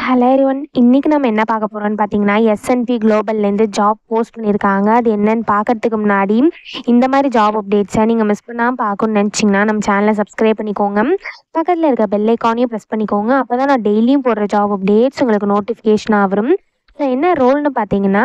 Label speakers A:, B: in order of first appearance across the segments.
A: Hello everyone. இன்னைக்கு நம்ம என்ன பார்க்க போறோம்னு பார்த்தீங்கன்னா, S&P குளோபல்லேருந்து ஜாப் போஸ்ட் பண்ணியிருக்காங்க. அது என்னன்னு பார்க்கறதுக்கு முன்னாடி, இந்த மாதிரி ஜாப் அப்டேட்ஸை நீங்கள் மிஸ் பண்ணாமல் பார்க்கணும்னு நினச்சிங்கன்னா, நம்ம சேனலை சப்ஸ்கிரைப் பண்ணிக்கோங்க. பக்கத்தில் இருக்க பெல் ஐக்கானையும் ப்ரெஸ் பண்ணிக்கோங்க. அப்போ தான் நான் டெய்லியும் போடுற ஜாப் அப்டேட்ஸ் உங்களுக்கு நோட்டிஃபிகேஷனாக வரும். ஸோ என்ன ரோல்னு பார்த்தீங்கன்னா,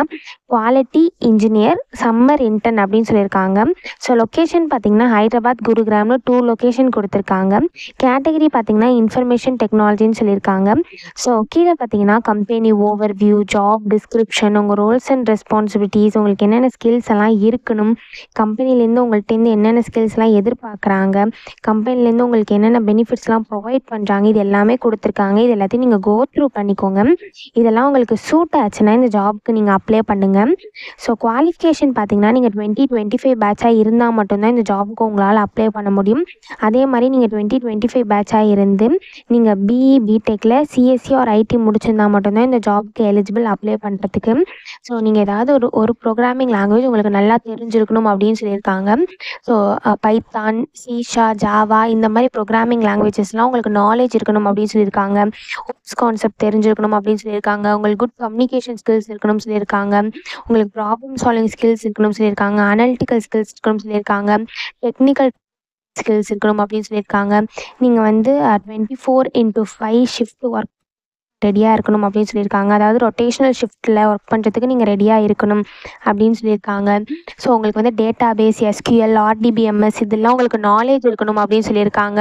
A: குவாலிட்டி இன்ஜினியர் சம்மர் இன்டர்ன் அப்படின்னு சொல்லியிருக்காங்க. ஸோ லொக்கேஷன் பார்த்தீங்கன்னா, ஹைதராபாத், குருகிராம்னு 2 லொக்கேஷன் கொடுத்துருக்காங்க. கேட்டகரி பார்த்தீங்கன்னா, இன்ஃபர்மேஷன் டெக்னாலஜின்னு சொல்லியிருக்காங்க. ஸோ கீழே பார்த்தீங்கன்னா, company over view, job description, உங்கள் ரோல்ஸ் அண்ட் ரெஸ்பான்சிபிலிட்டிஸ், உங்களுக்கு என்னென்ன ஸ்கில்ஸ் எல்லாம் இருக்கணும், கம்பெனிலேருந்து உங்கள்கிட்டேருந்து என்னென்ன ஸ்கில்ஸ்லாம் எதிர்பார்க்குறாங்க, கம்பெனிலேருந்து உங்களுக்கு என்னென்ன பெனிஃபிட்ஸ்லாம் ப்ரொவைட் பண்ணுறாங்க, இது எல்லாமே கொடுத்துருக்காங்க. இது எல்லாத்தையும் நீங்கள் கோ த்ரூ பண்ணிக்கோங்க. இதெல்லாம் உங்களுக்கு சூட் ஆச்சுன்னா இந்த ஜாப்க்கு நீங்கள் அப்ளை பண்ணுங்கள். ஸோ குவாலிஃபிகேஷன் பார்த்தீங்கன்னா, நீங்கள் 2025 பேட்சாக இருந்தால் மட்டும்தான் இந்த ஜாபுக்கு உங்களால் அப்ளை பண்ண முடியும். அதே மாதிரி நீங்கள் 2025 பேட்சாக இருந்து நீங்கள் பிஇ பிடெக்கில் சிஎஸ்சி ஆர் ஐடி முடிச்சிருந்தால் மட்டும்தான் இந்த ஜாப்க்கு எலிஜிபிள் அப்ளை பண்ணுறதுக்கு. ஸோ நீங்கள் ஏதாவது ஒரு ப்ரோக்ராமிங் லாங்குவேஜ் உங்களுக்கு நல்லா தெரிஞ்சிருக்கணும் அப்படின்னு சொல்லியிருக்காங்க. ஸோ பைத்தான், சீஷா, ஜாவா இந்த மாதிரி ப்ரோக்ராமிங் லாங்குவேஜஸ்லாம் உங்களுக்கு நாலேஜ் இருக்கணும் அப்படின்னு சொல்லியிருக்காங்க. ஓப்ஸ் கான்செப்ட் தெரிஞ்சிருக்கணும் அப்படின்னு சொல்லியிருக்காங்க. உங்களுக்கு குட் கம்யூனிகேஷன் ஸ்கில்ஸ் இருக்கணும்னு சொல்லியிருக்காங்க. உங்களுக்கு ப்ராப்ளம் சால்விங் ஸ்கில்ஸ் இருக்கணும்னு சொல்லியிருக்காங்க. அனலிட்டிக்கல் ஸ்கில்ஸ் இருக்கணும்னு சொல்லியிருக்காங்க. டெக்னிக்கல் ஸ்கில்ஸ் இருக்கணும் அப்படின்னு சொல்லியிருக்காங்க. நீங்கள் வந்து 24/5 ஷிஃப்ட் ஒர்க் ரெடியாக இருக்கணும் அப்படின்னு சொல்லியிருக்காங்க. அதாவது ரொட்டேஷனல் ஷிஃப்ட்டில் ஒர்க் பண்ணுறதுக்கு நீங்கள் ரெடியாக இருக்கணும் அப்படின்னு சொல்லியிருக்காங்க. ஸோ உங்களுக்கு வந்து டேட்டா பேஸ், எஸ்கியூஎல், ஆர்டிபிஎம்எஸ் இதெல்லாம் உங்களுக்கு நாலேஜ் இருக்கணும் அப்படின்னு சொல்லியிருக்காங்க.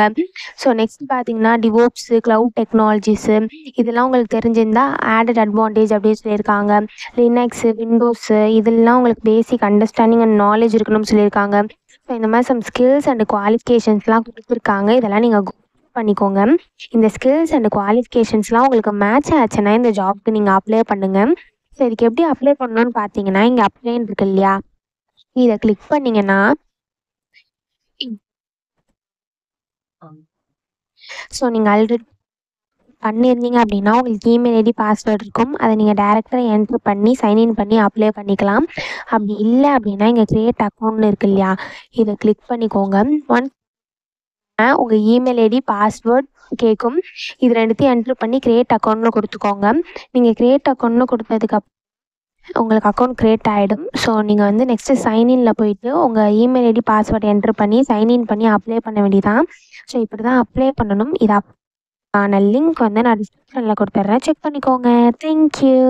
A: ஸோ நெக்ஸ்ட் பார்த்தீங்கன்னா, டிவோப்ஸு, க்ளவுட் டெக்னாலஜிஸு இதெல்லாம் உங்களுக்கு தெரிஞ்சிருந்தால் ஆடட் அட்வான்டேஜ் அப்படின்னு சொல்லியிருக்காங்க. லினக்ஸு, விண்டோஸு இதெல்லாம் உங்களுக்கு பேசிக் அண்டர்ஸ்டாண்டிங் அண்ட் நாலேஜ் இருக்கணும்னு சொல்லியிருக்காங்க. ஸோ இந்த மாதிரி சம் ஸ்கில்ஸ் அண்ட் குவாலிஃபிகேஷன்ஸ்லாம் கொடுத்துருக்காங்க. இதெல்லாம் நீங்கள் பண்ணிக்கோங்க. இந்த ஸ்கில்ஸ் அண்ட் குவாலிஃபிகேஷன்ஸ்லாம் உங்களுக்கு மேட்ச் ஆச்சுன்னா இந்த ஜாப்க்கு நீங்கள் அப்ளை பண்ணுங்கள். ஸோ இதுக்கு எப்படி அப்ளை பண்ணணும்னு பார்த்தீங்கன்னா, இங்கே அப்ளைன்னு இருக்கு இல்லையா, இதை கிளிக் பண்ணிங்கன்னா ஸோ நீங்கள் ஆல்ரெடி பண்ணியிருந்தீங்க அப்படின்னா உங்களுக்கு இமெயில் ஐடி பாஸ்வேர்டு இருக்கும். அதை நீங்கள் டேரெக்டாக என்ட்ரு பண்ணி சைன்இன் பண்ணி அப்ளை பண்ணிக்கலாம். அப்படி இல்லை அப்படின்னா இங்கே க்ரியேட் அக்கௌண்ட்னு இருக்கு இல்லையா, இதை கிளிக் பண்ணிக்கோங்க. ஒன்ஸ் உங்கள் இமெயில் ஐடி பாஸ்வேர்ட் கேட்கும். இது ரெண்டுத்தையும் என்ட்ரு பண்ணி க்ரியேட் அக்கௌண்ட்னு கொடுத்துக்கோங்க. நீங்கள் க்ரியேட் அக்கௌண்ட்னு கொடுத்ததுக்கு உங்களுக்கு அக்கௌண்ட் க்ரியேட் ஆகிடும். ஸோ நீங்கள் வந்து நெக்ஸ்ட்டு சைன்இனில் போயிட்டு உங்கள் இமெயில் ஐடி பாஸ்வேர்டு என்ட்ரு பண்ணி சைன்இன் பண்ணி அப்ளை பண்ண வேண்டியதான். ஸோ இப்படி தான் அப்ளை பண்ணணும். இதை லிங்க் வந்து நான் டிஸ்கிரிப்ஷனில் கொடுத்துட்றேன், செக் பண்ணிக்கோங்க. தேங்க்யூ.